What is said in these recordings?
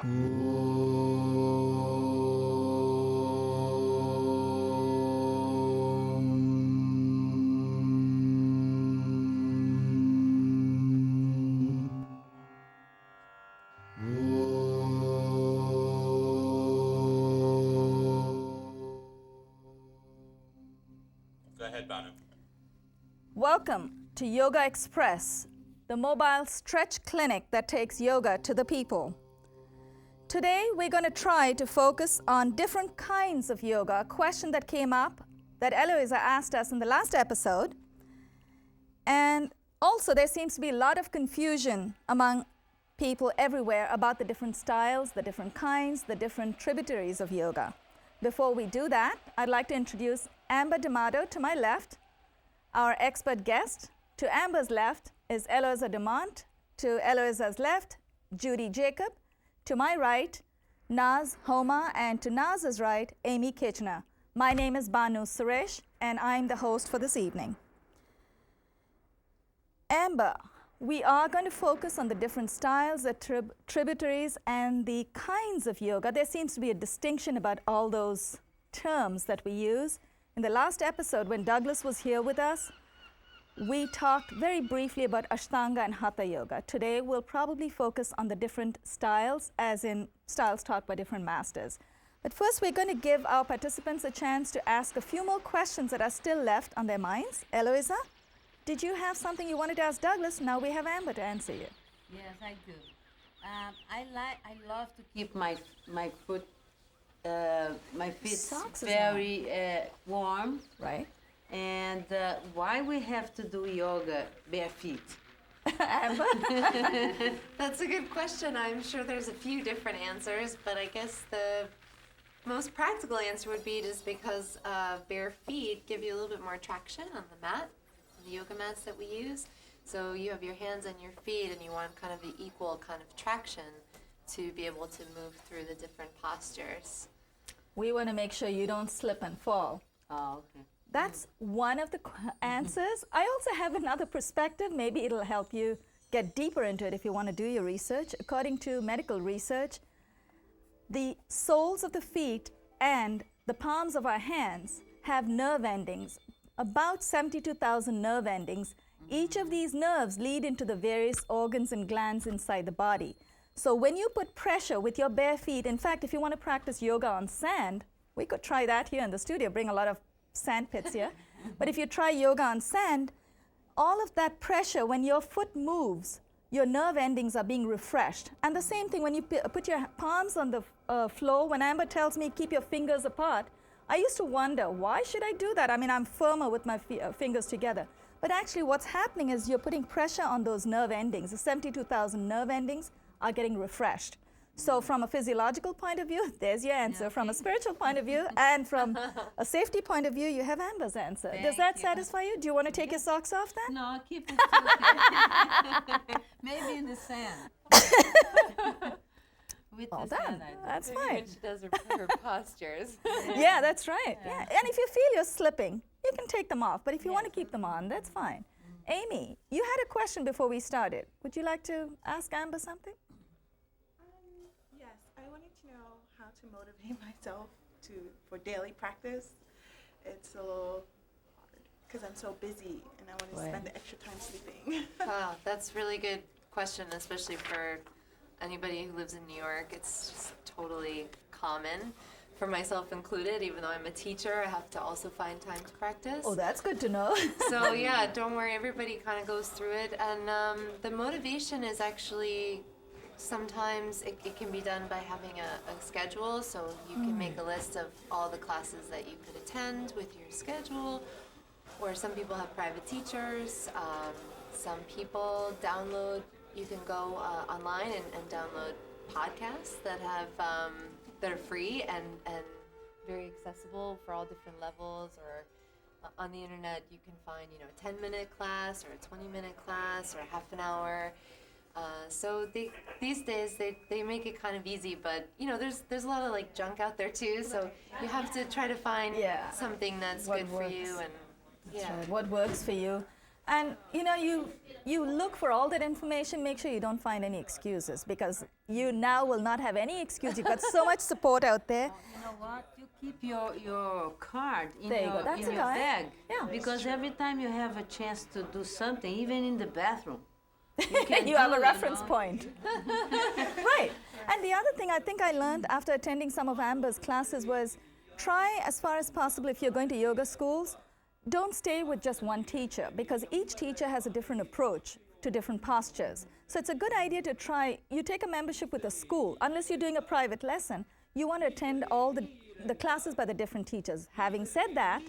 Go ahead, Banu. Welcome to Yogaxpress, the mobile stretch clinic that takes yoga to the people. Today, we're going to try to focus on different kinds of yoga, a question that came up that Heloisa asked us in the last episode. And also, there seems to be a lot of confusion among people everywhere about the different styles, the different kinds, the different tributaries of yoga. Before we do that, I'd like to introduce Ambyr to my left, our expert guest. To Ambyr's left is Heloisa Dumont. To Heloisa's left, Judy Jacob. To my right, Naz Homa. And to Naz's right, Amy Kitchener. My name is Banu Suresh, and I'm the host for this evening. Ambyr, we are going to focus on the different styles, the tributaries, and the kinds of yoga. There seems to be a distinction about all those terms that we use. In the last episode, when Douglas was here with us, we talked very briefly about Ashtanga and Hatha Yoga. Today, we'll probably focus on the different styles, as in styles taught by different masters. But first, we're going to give our participants a chance to ask a few more questions that are still left on their minds. Heloisa, did you have something you wanted to ask Douglas? Now we have Ambyr to answer you. Yes, I do. I love to keep my feet Socks is very warm. Right. And why we have to do yoga bare feet? Ambyr? That's a good question. I'm sure there's a few different answers, but I guess the most practical answer would be just because bare feet give you a little bit more traction on the mat, the yoga mats that we use. So you have your hands on your feet and you want kind of the equal kind of traction to be able to move through the different postures. We want to make sure you don't slip and fall. Oh, okay. That's one of the answers. I also have another perspective. Maybe it'll help you get deeper into it if you want to do your research. According to medical research, the soles of the feet and the palms of our hands have nerve endings, about 72,000 nerve endings. Each of these nerves lead into the various organs and glands inside the body. So when you put pressure with your bare feet, in fact, if you want to practice yoga on sand, we could try that here in the studio, bring a lot of sand pits here. But if you try yoga on sand, all of that pressure, when your foot moves, your nerve endings are being refreshed. And the same thing when you put your palms on the floor, when Ambyr tells me keep your fingers apart, I used to wonder, why should I do that? I mean, I'm firmer with my fingers together. But actually what's happening is you're putting pressure on those nerve endings. The 72,000 nerve endings are getting refreshed. So from a physiological point of view, there's your answer. From a spiritual point of view and from a safety point of view, you have Ambyr's answer. Does that satisfy you? Do you want to take your socks off then? No, keep it okay. Maybe in the sand. With Well the done. sand, That's Maybe fine. when she does her postures. Yeah, that's right. Yeah. And if you feel you're slipping, you can take them off. But if you want to keep them on, that's fine. Amy, you had a question before we started. Would you like to ask Ambyr something? Yes, I wanted to know how to motivate myself for daily practice. It's a little hard because I'm so busy and I want to spend the extra time sleeping. Wow, that's a really good question, especially for anybody who lives in New York. It's just totally common, for myself included. Even though I'm a teacher, I have to also find time to practice. Oh, that's good to know. So yeah, don't worry, everybody kind of goes through it. And the motivation is actually, sometimes it can be done by having a schedule. So you can make a list of all the classes that you could attend with your schedule. Or some people have private teachers. Some people you can go online and download podcasts that have that are free and very accessible for all different levels. Or on the internet, you can find a 10-minute class or a 20-minute class or a half an hour. So these days they make it kind of easy, but there's a lot of like junk out there too. So you have to try to find something that's What good works. for you and That's right. What works for you? And you know, you look for all that information, make sure you don't find any excuses, because you now will not have any excuse. You've got so much support out there. You know what? You keep your card in There you go. your, That's in a your guy. bag. Yeah. Because every time you have a chance to do something, even in the bathroom, you can You have do a it, reference know? point. Right. And the other thing I think I learned after attending some of Ambyr's classes was try as far as possible, if you're going to yoga schools, don't stay with just one teacher, because each teacher has a different approach to different postures. So it's a good idea to try, you take a membership with a school, unless you're doing a private lesson, you want to attend all the classes by the different teachers. Having said that,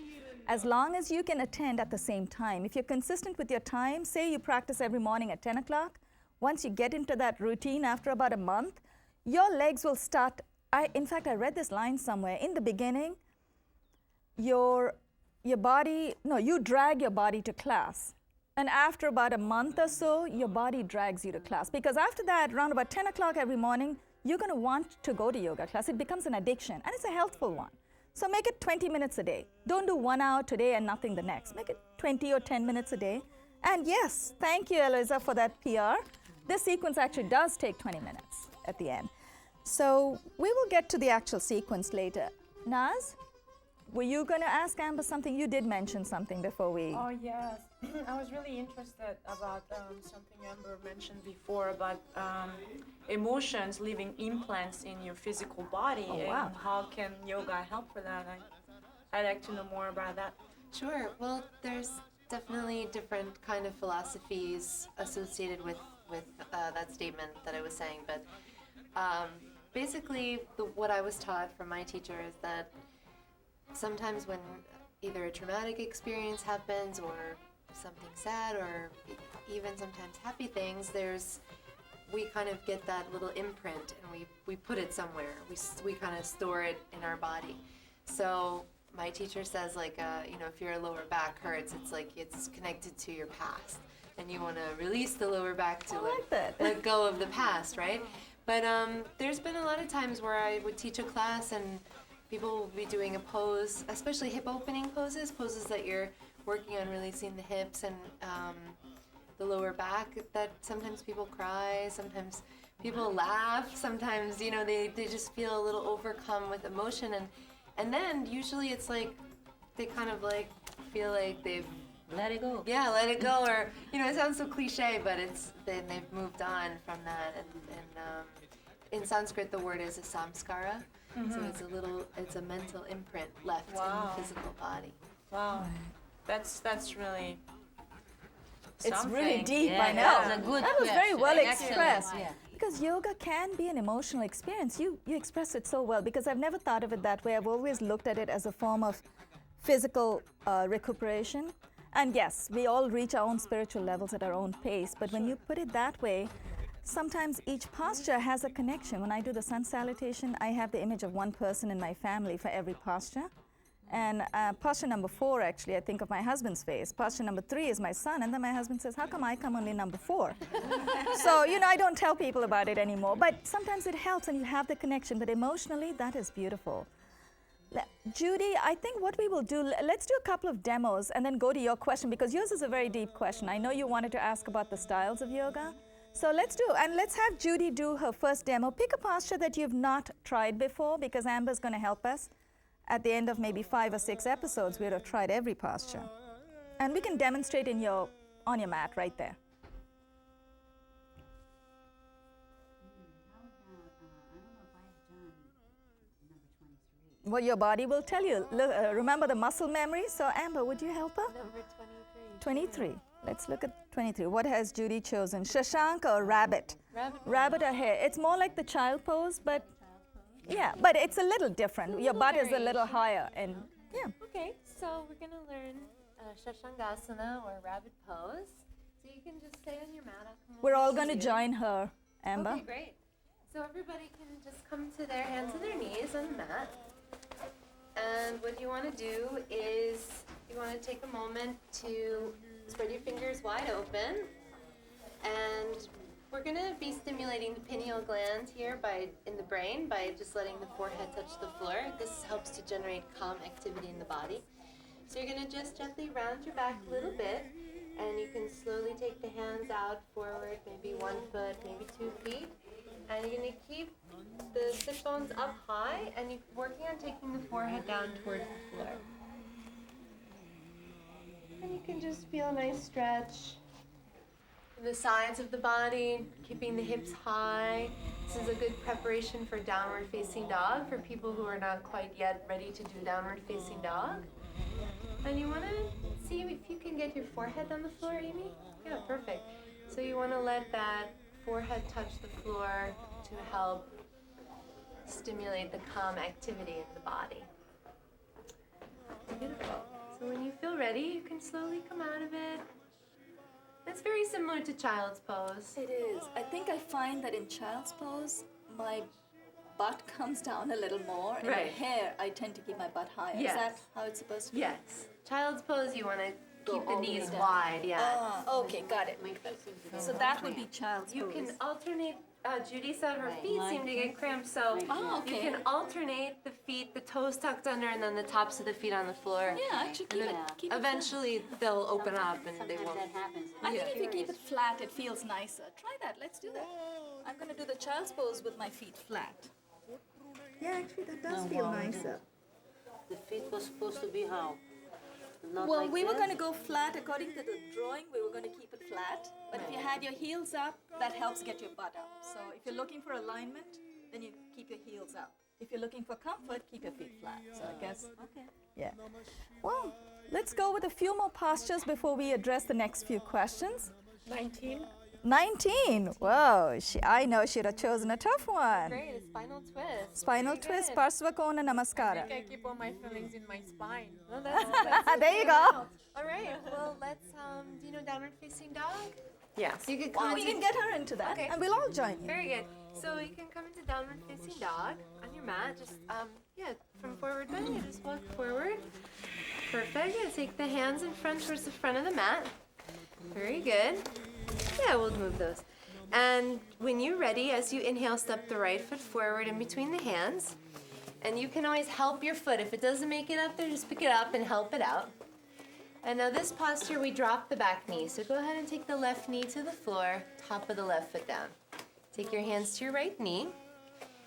as long as you can attend at the same time, if you're consistent with your time, say you practice every morning at 10 o'clock, once you get into that routine after about a month, your legs will start, in fact, I read this line somewhere, in the beginning, you drag your body to class. And after about a month or so, your body drags you to class. Because after that, around about 10 o'clock every morning, you're going to want to go to yoga class. It becomes an addiction, and it's a healthful one. So make it 20 minutes a day. Don't do 1 hour today and nothing the next. Make it 20 or 10 minutes a day. And yes, thank you, Heloisa, for that PR. This sequence actually does take 20 minutes at the end. So we will get to the actual sequence later. Naz, were you going to ask Amber something? You did mention something before we... Oh, yes. I was really interested about something Amber mentioned before about emotions leaving implants in your physical body. Oh, wow. And how can yoga help for that? I'd like to know more about that. Sure. Well, there's definitely different kind of philosophies associated with that statement that I was saying. But basically, what I was taught from my teacher is that sometimes when either a traumatic experience happens or something sad or even sometimes happy things, we kind of get that little imprint and we put it somewhere. We kind of store it in our body. So my teacher says, like, if your lower back hurts, it's like it's connected to your past, and you want to release the lower back to let go of the past, right? But there's been a lot of times where I would teach a class and people will be doing a pose, especially hip opening poses that you're working on releasing the hips and the lower back, that sometimes people cry, sometimes people laugh, sometimes, they just feel a little overcome with emotion. And then usually it's like they kind of like feel like they've Let it go. Yeah, let it go. Or, it sounds so cliche, but they've moved on from that. And in Sanskrit, the word is a samskara. So it's a mental imprint left in the physical body. Wow. That's really It's something. really deep, Yeah, I know. that's a good That was very question. well Excellent, expressed. yeah. Because yoga can be an emotional experience. You express it so well, because I've never thought of it that way. I've always looked at it as a form of physical recuperation. And yes, we all reach our own spiritual levels at our own pace, but when you put it that way, sometimes each posture has a connection. When I do the sun salutation, I have the image of one person in my family for every posture. And posture number 4, actually, I think of my husband's face. Posture number 3 is my son, and then my husband says, how come I come only number 4? So, I don't tell people about it anymore, but sometimes it helps and you have the connection, but emotionally, that is beautiful. Judy, I think what we will do, let's do a couple of demos and then go to your question, because yours is a very deep question. I know you wanted to ask about the styles of yoga. So let's have Judy do her first demo. Pick a posture that you've not tried before, because Amber's going to help us. At the end of maybe 5 or 6 episodes, we would have tried every posture. And we can demonstrate on your mat right there. Well, your body will tell you. Remember the muscle memory? So Amber, would you help her? Number 23. Let's look at 23. What has Judy chosen? Shashank or rabbit? Rabbit or hare? It's more like the child pose, but yeah, but it's a little different. Your butt is a little higher, and yeah. Okay, so we're gonna learn Shashangasana or rabbit pose. So you can just stay on your mat. We're all going to join her, Amber. Okay, great. So everybody can just come to their hands and their knees on the mat. And what you want to do is you want to take a moment to spread your fingers wide open. And we're going to be stimulating the pineal gland here in the brain by just letting the forehead touch the floor. This helps to generate calm activity in the body. So you're going to just gently round your back a little bit. And you can slowly take the hands out forward, maybe 1 foot, maybe 2 feet. And you're going to keep the sit bones up high, and you're working on taking the forehead down towards the floor. And you can just feel a nice stretch in the sides of the body, keeping the hips high. This is a good preparation for downward facing dog for people who are not quite yet ready to do downward facing dog. And you want to see if you can get your forehead on the floor, Amy? Yeah, perfect. So you want to let that forehead touch the floor to help stimulate the calm activity in the body. Beautiful. So when you feel ready, you can slowly come out of it. It's very similar to child's pose. It is. I think I find that in child's pose, my butt comes down a little more. And Right. in hair, I tend to keep my butt higher. Yes. Is that how it's supposed to be? Yes. Child's pose, you want to keep the all the way knees down. wide, yeah. Ah, okay, got it. So that would be child's You pose. can alternate. Judy said her feet seem to get cramped, so Oh, you okay. can alternate the feet, the toes tucked under, and then the tops of the feet on the floor. Yeah, actually keep And it. then Keep it eventually they'll open up and they won't. I think if you keep it flat, it feels nicer. Try that. Let's do that. I'm going to do the child's pose with my feet flat. Yeah, actually, that does feel nicer. The feet was supposed to be how? Not Well, like we were this? going to go flat according to the drawing. We were going to keep it flat. But if you had your heels up, that helps get your butt up. So if you're looking for alignment, then you keep your heels up. If you're looking for comfort, keep your feet flat. So I guess, Okay. yeah. Well, let's go with a few more postures before we address the next few questions. 19. 19. Whoa, I know she'd have chosen a tough one. Great, a spinal twist. Spinal twist, Parsvakona Namaskara. I keep all my feelings in my spine. Well, that's There you go. all right. Well, let's. Do you know downward facing dog? Yes. You could Well, come we into. can get her into that, Okay. and we'll all join you. Very good. So you can come into downward facing dog on your mat. Just from forward bend. You just walk forward. Perfect. Yeah, take the hands in front towards the front of the mat. Very good. Yeah, we'll move those. And when you're ready, as you inhale, step the right foot forward in between the hands. And you can always help your foot. If it doesn't make it up there, just pick it up and help it out. And now this posture, we drop the back knee. So go ahead and take the left knee to the floor, top of the left foot down. Take your hands to your right knee.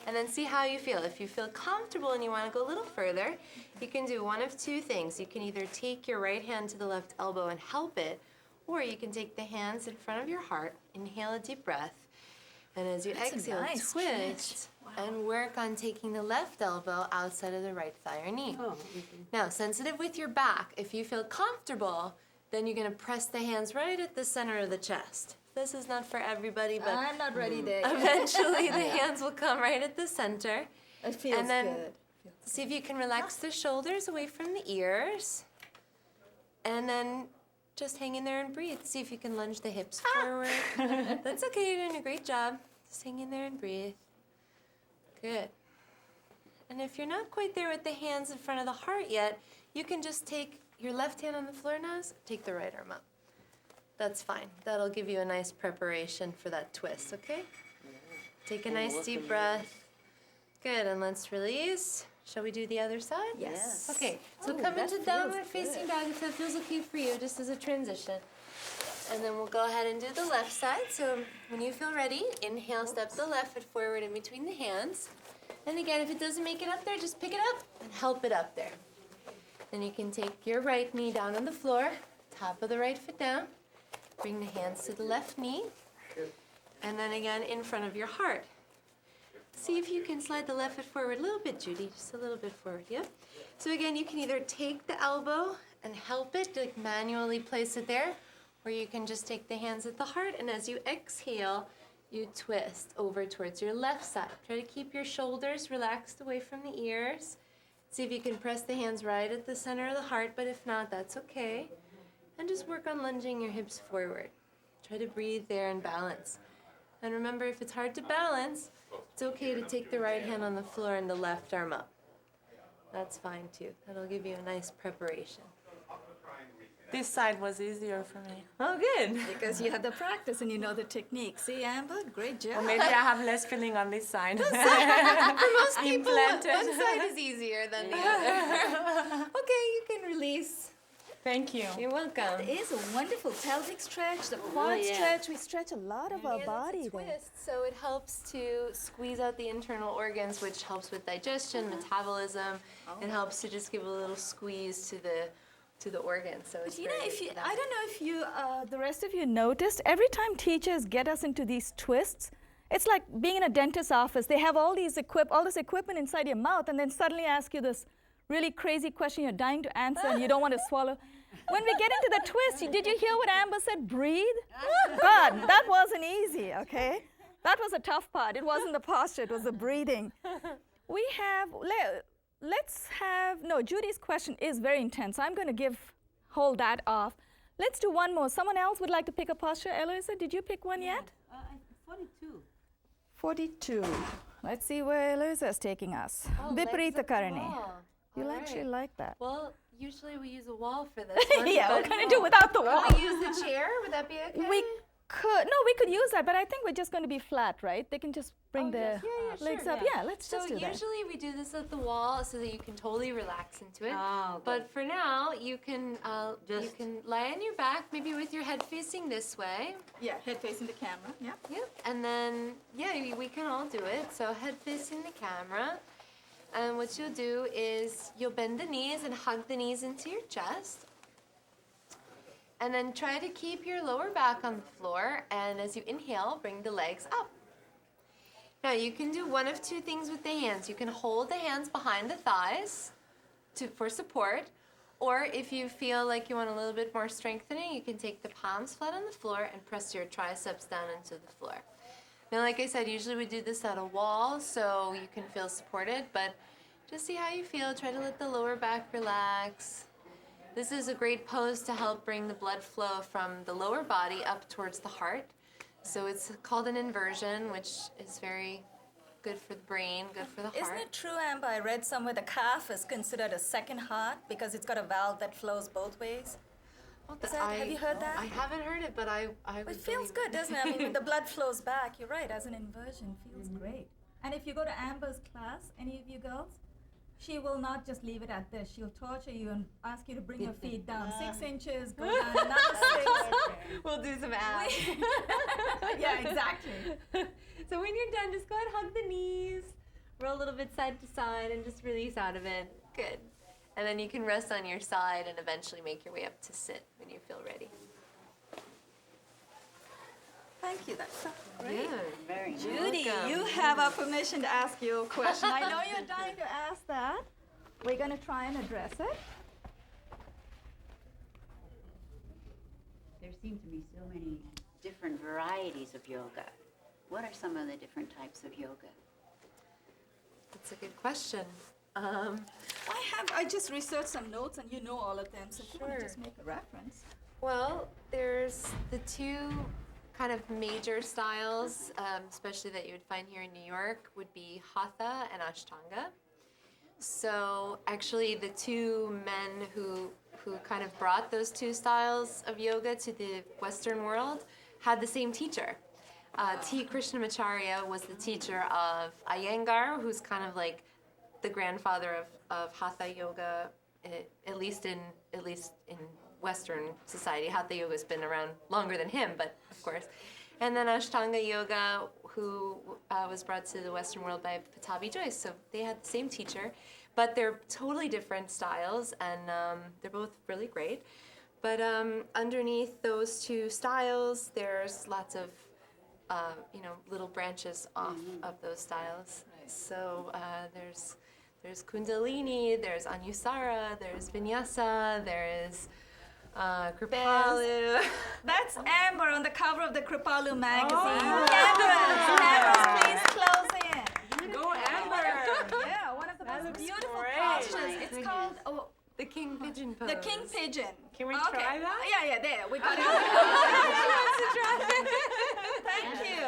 And then see how you feel. If you feel comfortable and you want to go a little further, you can do one of two things. You can either take your right hand to the left elbow and help it, or you can take the hands in front of your heart, inhale a deep breath, and as you exhale, nice twist and work on taking the left elbow outside of the right thigh or knee. Oh, Now, sensitive with your back, if you feel comfortable, then you're going to press the hands right at the center of the chest. This is not for everybody, but I'm not ready there yet. eventually the hands will come right at the center. It feels and then good. see if you can relax the shoulders away from the ears. And then just hang in there and breathe. See if you can lunge the hips forward. That's okay, you're doing a great job. Just hang in there and breathe. Good. And if you're not quite there with the hands in front of the heart yet, you can just take your left hand on the floor now, take the right arm up. That's fine. That'll give you a nice preparation for that twist, okay? Take a nice deep breath. Good, and let's release. Shall we do the other side? Yes. Okay, so Oh, come that into feels downward facing good. dog if that feels okay for you, just as a transition. And then we'll go ahead and do the left side. So when you feel ready, inhale, step the left foot forward in between the hands. And again, if it doesn't make it up there, just pick it up and help it up there. Then you can take your right knee down on the floor, top of the right foot down. Bring the hands to the left knee. And then again, in front of your heart. See if you can slide the left foot forward a little bit, Judy, just a little bit forward, yep. So again, you can either take the elbow and help it, like manually place it there, or you can just take the hands at the heart, and as you exhale, you twist over towards your left side. Try to keep your shoulders relaxed away from the ears. See if you can press the hands right at the center of the heart, but if not, that's okay. And just work on lunging your hips forward. Try to breathe there and balance. And remember, if it's hard to balance, it's okay to take the right hand on the floor and the left arm up. That's fine too. That'll give you a nice preparation. This side was easier for me. Oh, good. Because you have the practice and you know the technique. See, Amber, great job. Or maybe I have less feeling on this side. For most people, Implanted. one side is easier than the other. Okay, you can release. Thank you. You're welcome. It is a wonderful pelvic stretch, the quad yeah. stretch. We stretch a lot of our Yeah, body that's a there. twist, so it helps to squeeze out the internal organs, which helps with digestion, metabolism. It helps to just give a little squeeze to the organs. So it's You know, very if you, good for that. I don't know if you, the rest of you noticed, every time teachers get us into these twists, it's like being in a dentist's office. They have all this equipment inside your mouth, and then suddenly ask you this really crazy question you're dying to answer, and you don't want to swallow. When we get into the twist, did you hear what Amber said? Breathe. God, that wasn't easy. Okay, that was a tough part. It wasn't the posture; it was the breathing. We have. Let's have. No, Judy's question is very intense. I'm going to hold that off. Let's do one more. Someone else would like to pick a posture. Heloisa, did you pick one yet? 42. 42. Let's see where Heloisa is taking us. Oh, legs Viparita up the Karani. wall. You'll All actually right. like that. Well, usually we use a wall for this one. Yeah, we're but going to do without the wall. want to use the chair? Would that be okay? We could use that, but I think we're just going to be flat, right? They can just bring their legs sure, up. Yeah, let's So just do that. usually we do this at the wall so that you can totally relax into it. Oh, But for now, you can lie on your back, maybe with your head facing this way. Yeah, head facing the camera. Yeah. Yep. And then we can all do it. So head facing the camera. And what you'll do is you'll bend the knees and hug the knees into your chest. And then try to keep your lower back on the floor. And as you inhale, bring the legs up. Now you can do one of two things with the hands. You can hold the hands behind the thighs for support. Or if you feel like you want a little bit more strengthening, you can take the palms flat on the floor and press your triceps down into the floor. Now, like I said, usually we do this at a wall so you can feel supported, but just see how you feel. Try to let the lower back relax. This is a great pose to help bring the blood flow from the lower body up towards the heart. So it's called an inversion, which is very good for the brain, good for the heart. Isn't it true, Amber? I read somewhere the calf is considered a second heart because it's got a valve that flows both ways. Have you heard that? I haven't heard it, but I would It feels believe good, doesn't it? I mean, when the blood flows back, you're right, as an inversion, feels great. And if you go to Amber's class, any of you girls, she will not just leave it at this. She'll torture you and ask you to bring your feet down 6 inches, go down another 6. We'll do some abs. Yeah, exactly. So when you're done, just go ahead and hug the knees, roll a little bit side to side, and just release out of it. Good. And then you can rest on your side and eventually make your way up to sit when you feel ready. Thank you. That's so great. Yeah. Very nice. Judy, Welcome. you have our permission to ask you a question. I know you're dying to ask that. We're going to try and address it. There seem to be so many different varieties of yoga. What are some of the different types of yoga? That's a good question. I just researched some notes, and you know all of them, so if you want to Sure. just make a reference. Well, there's the two kind of major styles, especially that you would find here in New York, would be Hatha and Ashtanga. So actually the two men who kind of brought those two styles of yoga to the Western world had the same teacher. T. Krishnamacharya was the teacher of Iyengar, who's kind of like the grandfather of Hatha yoga, at least in Western society. Hatha yoga's been around longer than him, but of course. And then Ashtanga yoga, who was brought to the Western world by Pattabhi Jois. So they had the same teacher, but they're totally different styles, and they're both really great. But underneath those two styles, there's lots of little branches off of those styles. Right. So there's Kundalini, there's Anusara, there's Vinyasa, there is Kripalu. That's Amber on the cover of the Kripalu magazine. Oh. Cameras, please close in. Go Amber! Yeah, one of the most looks beautiful great. postures. It's called The king pigeon pose. the king pigeon. Can we Okay. try that? Yeah, there. We got it. Thank you.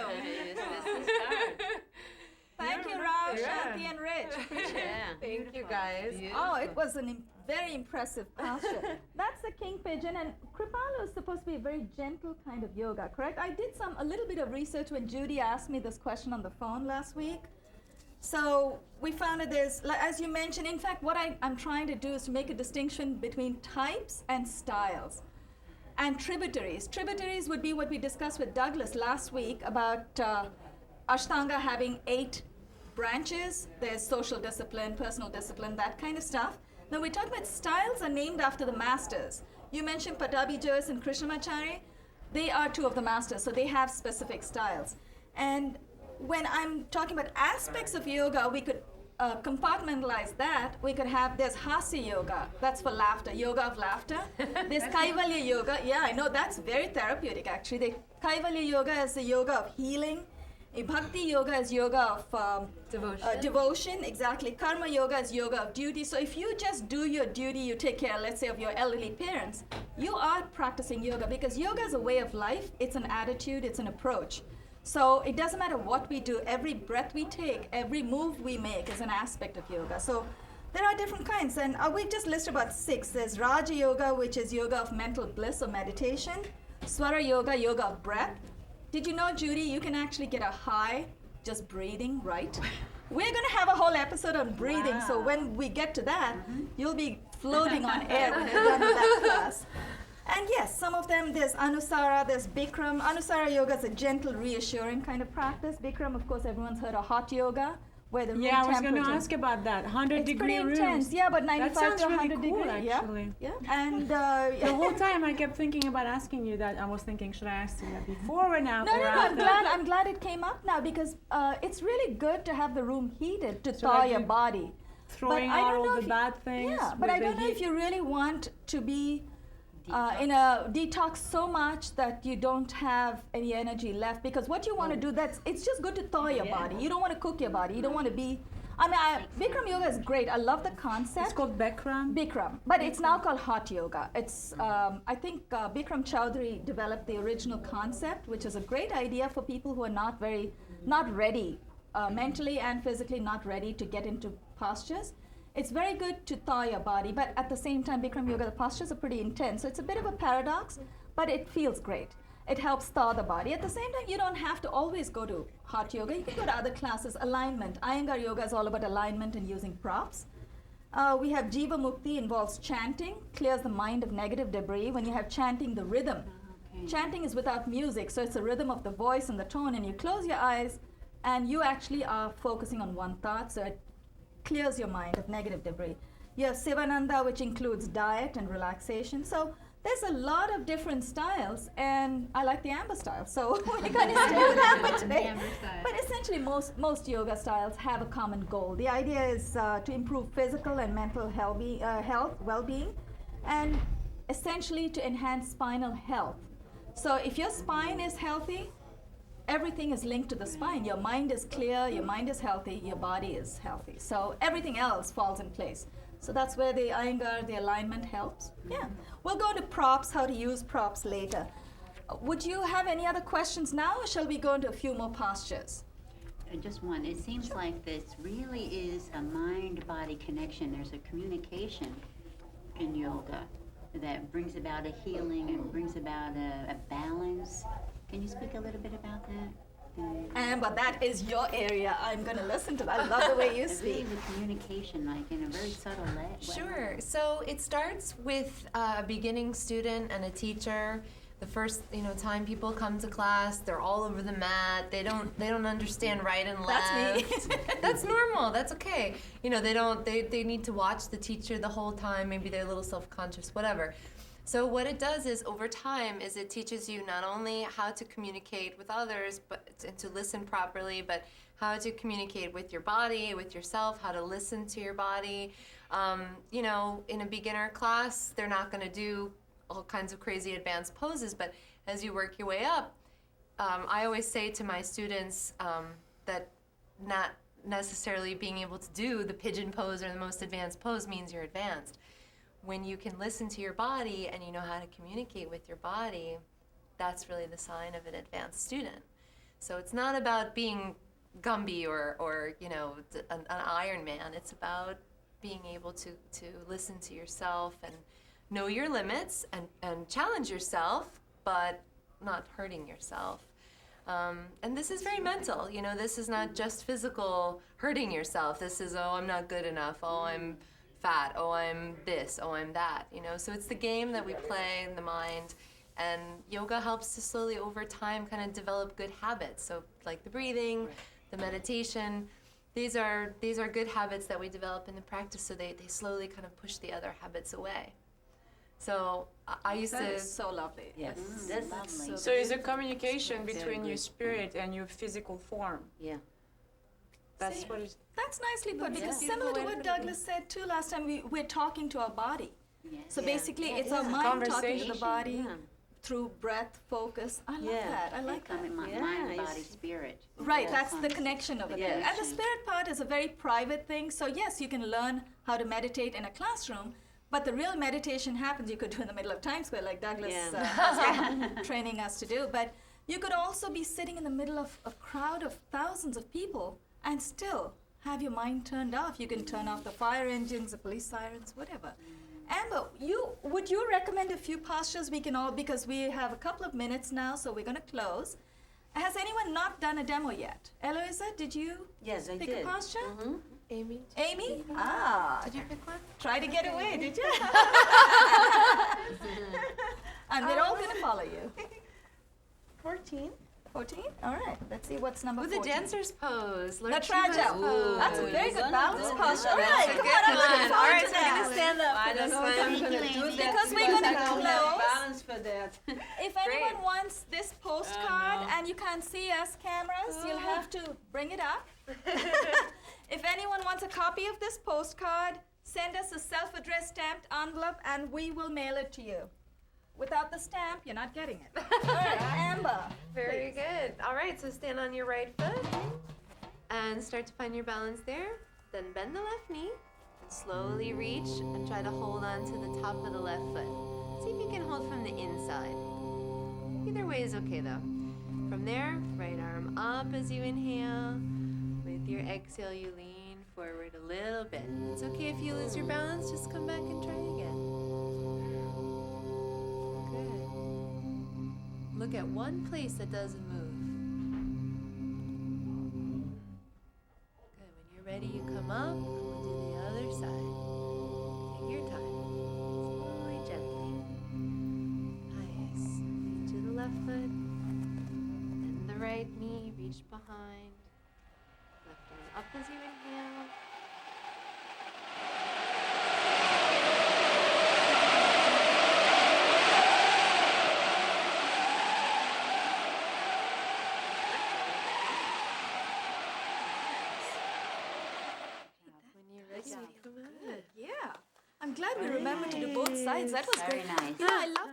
Thank you, Rao, Shanti, and Rich. Appreciate it. Yeah. Thank you guys. Oh, it was a very impressive posture. That's the king pigeon, and Kripalu is supposed to be a very gentle kind of yoga, correct? I did a little bit of research when Judy asked me this question on the phone last week. So we found that there's, like, as you mentioned, in fact, what I'm trying to do is to make a distinction between types and styles. And tributaries. Tributaries would be what we discussed with Douglas last week about Ashtanga having 8 branches. There's social discipline, personal discipline, that kind of stuff. Now we're talking about styles are named after the masters. You mentioned Patabi Jois and Krishnamacharya. They are 2 of the masters, so they have specific styles. And when I'm talking about aspects of yoga, we could compartmentalize that. We could have, there's Hasya Yoga, that's for laughter, yoga of laughter. There's Kaivalya Yoga, yeah, I know, that's very therapeutic actually. The Kaivalya Yoga is the yoga of healing. Bhakti Yoga is yoga of devotion, exactly. Karma Yoga is yoga of duty. So if you just do your duty, you take care, let's say, of your elderly parents, you are practicing yoga, because yoga is a way of life, it's an attitude, it's an approach. So it doesn't matter what we do, every breath we take, every move we make is an aspect of yoga. So there are different kinds, and we've just listed about 6. There's Raja Yoga, which is yoga of mental bliss or meditation. Swara Yoga, yoga of breath. Did you know, Judy, you can actually get a high just breathing, right? We're going to have a whole episode on breathing, so when we get to that, you'll be floating on air when you're done with that class. And yes, some of them, there's Anusara, there's Bikram. Anusara yoga is a gentle, reassuring kind of practice. Bikram, of course, everyone's heard of hot yoga, where the room Yeah, I was temperature. going to ask about that. 100-degree It's pretty rooms. intense, yeah, but 95 That sounds to really 100 cool, degree. actually. Yeah, and The whole time I kept thinking about asking you that. I was thinking, should I ask you that before or now? No, or no, no, after? I'm glad it came up now, because it's really good to have the room heated to thaw like your you body. Throwing But I out don't know all the if you- bad things. Yeah, but with I the don't know if heat. you really want to be in a detox so much that you don't have any energy left, because what you want to do, it's just good to thaw your body. You don't want to cook your body. You don't want to be, Bikram yoga is great. I love the concept. It's called Bikram. Bikram, but it's now called hot yoga. It's I think Bikram Chowdhury developed the original concept, which is a great idea for people who are not ready mentally and physically, not ready to get into postures. It's very good to thaw your body, but at the same time, Bikram yoga, the postures are pretty intense, so it's a bit of a paradox, but it feels great. It helps thaw the body. At the same time, you don't have to always go to hot yoga. You can go to other classes. Alignment. Iyengar yoga is all about alignment and using props. We have Jiva Mukti, involves chanting, clears the mind of negative debris. When you have chanting, the rhythm. Chanting is without music, so it's the rhythm of the voice and the tone, and you close your eyes, and you actually are focusing on one thought, so it clears your mind of negative debris. You have Sivananda, which includes diet and relaxation. So there's a lot of different styles, and I like the Ambyr style, so we're going to stay with Ambyr today. But essentially, most yoga styles have a common goal. The idea is to improve physical and mental health, well-being, and essentially to enhance spinal health. So if your spine is healthy, everything is linked to the spine. Your mind is clear, your mind is healthy, your body is healthy. So everything else falls in place. So that's where the Iyengar, the alignment helps. Yeah. We'll go to props, how to use props later. Would you have any other questions now, or shall we go into a few more postures? Just one. It seems like this really is a mind-body connection. There's a communication in yoga that brings about a healing and brings about a balance. Can you speak a little bit about that? But that is your area. I'm going to listen to that. I love the way you Really speak. the communication, like in a very subtle way. Sure. So it starts with a beginning student and a teacher. The first, time people come to class, they're all over the mat. They don't understand right and left. That's me. That's normal. That's okay. They need to watch the teacher the whole time. Maybe they're a little self-conscious, whatever. So what it does is, over time, is it teaches you not only how to communicate with others, but to listen properly, but how to communicate with your body, with yourself, how to listen to your body. In a beginner class, they're not going to do all kinds of crazy advanced poses, but as you work your way up, I always say to my students that not necessarily being able to do the pigeon pose or the most advanced pose means you're advanced. When you can listen to your body and you know how to communicate with your body, that's really the sign of an advanced student. So it's not about being Gumby or an Iron Man. It's about being able to listen to yourself and know your limits and challenge yourself, but not hurting yourself. And this is very mental. You know, this is not just physical hurting yourself. This is, oh, I'm not good enough. Oh, I'm fat. Oh, I'm this. Oh, I'm that. You know, so it's the game that we play in the mind. And yoga helps to slowly, over time, kind of develop good habits. So like the breathing, the meditation, these are good habits that we develop in the practice, so they slowly kind of push the other habits away. So I used That to... is so lovely. Yes, That's lovely. So it's a communication Very between your good. spirit and your physical form. Yeah. That's See, what it's... That's nicely put, because Yeah. similar to Beautiful way what to put it. Douglas said too last time, we're talking to our body. Yes. So Yeah. basically, it's Yeah. our mind talking to the Conversation. body Yeah. through breath, focus. I love Yeah. that. I like that. Mind, Yeah, body, it's- spirit. Right, Yeah. that's the connection over there. And the connection. spirit part is a very private thing. So yes, you can learn how to meditate in a classroom, but the real meditation happens, you could do in the middle of Times Square, like Douglas Yeah. has been training us to do. But you could also be sitting in the middle of a crowd of thousands of people and still have your mind turned off. You can turn off the fire engines, the police sirens, whatever. Amber, would you recommend a few postures we can all, because we have a couple of minutes now, so we're going to close. Has anyone not done a demo yet? Heloisa, did you Yes, I pick did. a posture? Mhm. Amy, Amy? Ah, did you pick one? try to get away, did you? And we're all going to follow you. 14. 14? All right, let's see what's number Ooh, 14. the dancer's pose. Lord Natraja. Shiva's pose. That's a very good balance posture. All That's right, a come good on, I'm looking one. forward All right, to so we're that. gonna stand up for this one. Because we're going to close. Balance for that. If anyone wants this postcard and you can't see us cameras, you'll have to bring it up. If anyone wants a copy of this postcard, send us a self-addressed stamped envelope and we will mail it to you. Without the stamp, you're not getting it. All right, Amber. Very good. All right, so stand on your right foot and start to find your balance there. Then bend the left knee and slowly reach and try to hold on to the top of the left foot. See if you can hold from the inside. Either way is okay though. From there, right arm up as you inhale. With your exhale, you lean forward a little bit. It's okay if you lose your balance, just come back and try again. Good. Look at one place that doesn't move. Good. When you're ready, you come up and we'll do the other side. Take your time. Slowly, gently. Nice. To the left foot. Then the right knee, reach behind. Left arm up as you inhale. When you're ready, come on. Yeah. I'm glad we remembered to do both sides. That was Very great. nice. Yeah, I love